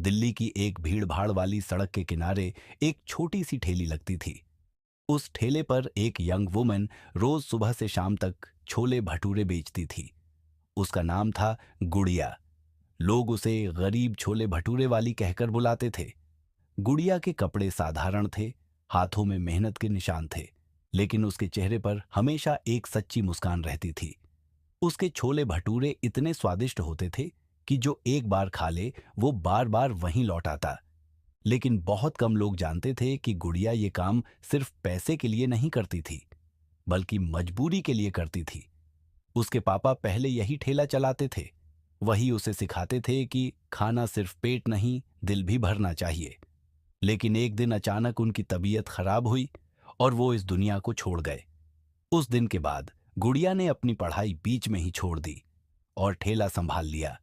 दिल्ली की एक भीड़-भाड़ वाली सड़क के किनारे एक छोटी सी ठेली लगती थी। उस ठेले पर एक यंग वुमन रोज सुबह से शाम तक छोले भटूरे बेचती थी। उसका नाम था गुड़िया। लोग उसे गरीब छोले भटूरे वाली कहकर बुलाते थे। गुड़िया के कपड़े साधारण थे, हाथों में मेहनत के निशान थे, लेकिन उसके चेहरे पर हमेशा एक सच्ची मुस्कान रहती थी। उसके छोले भटूरे इतने स्वादिष्ट होते थे कि जो एक बार खा ले वो बार बार वहीं लौट आता। लेकिन बहुत कम लोग जानते थे कि गुड़िया ये काम सिर्फ पैसे के लिए नहीं करती थी, बल्कि मजबूरी के लिए करती थी। उसके पापा पहले यही ठेला चलाते थे। वही उसे सिखाते थे कि खाना सिर्फ पेट नहीं, दिल भी भरना चाहिए। लेकिन एक दिन अचानक उनकी तबीयत खराब हुई और वो इस दुनिया को छोड़ गए। उस दिन के बाद गुड़िया ने अपनी पढ़ाई बीच में ही छोड़ दी और ठेला संभाल लिया।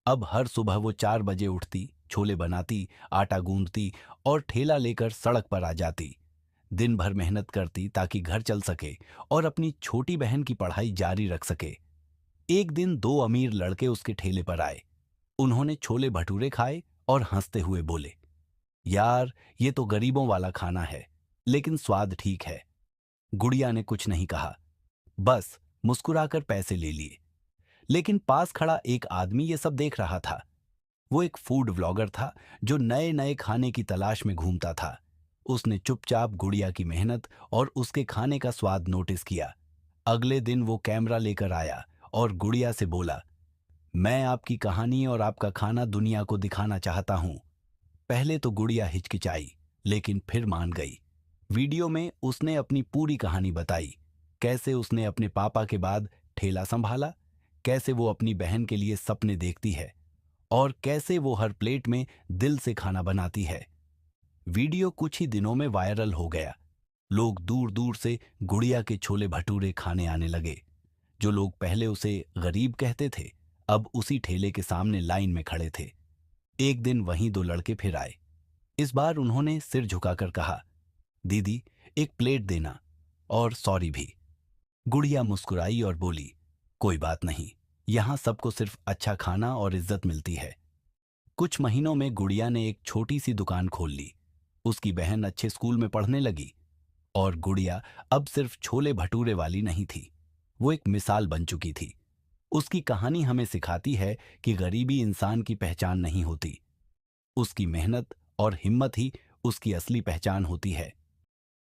अब हर सुबह वो 4 बजे उठती, छोले बनाती, आटा गूंदती और ठेला लेकर सड़क पर आ जाती। दिन भर मेहनत करती ताकि घर चल सके और अपनी छोटी बहन की पढ़ाई जारी रख सके। एक दिन दो अमीर लड़के उसके ठेले पर आए। उन्होंने छोले भटूरे खाए और हंसते हुए बोले, यार, ये तो गरीबों वाला खाना है, लेकिन स्वाद ठीक है। गुड़िया ने कुछ नहीं कहा, बस मुस्कुराकर पैसे ले लिए। लेकिन पास खड़ा एक आदमी ये सब देख रहा था। वो एक फूड व्लॉगर था जो नए नए खाने की तलाश में घूमता था। उसने चुपचाप गुड़िया की मेहनत और उसके खाने का स्वाद नोटिस किया। अगले दिन वो कैमरा लेकर आया और गुड़िया से बोला, मैं आपकी कहानी और आपका खाना दुनिया को दिखाना चाहता हूँ। पहले तो गुड़िया हिचकिचाई, लेकिन फिर मान गई। वीडियो में उसने अपनी पूरी कहानी बताई। कैसे उसने अपने पापा के बाद ठेला संभाला, कैसे वो अपनी बहन के लिए सपने देखती है और कैसे वो हर प्लेट में दिल से खाना बनाती है। वीडियो कुछ ही दिनों में वायरल हो गया। लोग दूर दूर से गुड़िया के छोले भटूरे खाने आने लगे। जो लोग पहले उसे गरीब कहते थे, अब उसी ठेले के सामने लाइन में खड़े थे। एक दिन वहीं दो लड़के फिर आए। इस बार उन्होंने सिर झुकाकर कहा, दीदी, एक प्लेट देना और सॉरी भी। गुड़िया मुस्कुराई और बोली, कोई बात नहीं, यहाँ सबको सिर्फ अच्छा खाना और इज्जत मिलती है। कुछ महीनों में गुड़िया ने एक छोटी सी दुकान खोल ली। उसकी बहन अच्छे स्कूल में पढ़ने लगी और गुड़िया अब सिर्फ छोले भटूरे वाली नहीं थी, वो एक मिसाल बन चुकी थी। उसकी कहानी हमें सिखाती है कि गरीबी इंसान की पहचान नहीं होती, उसकी मेहनत और हिम्मत ही उसकी असली पहचान होती है।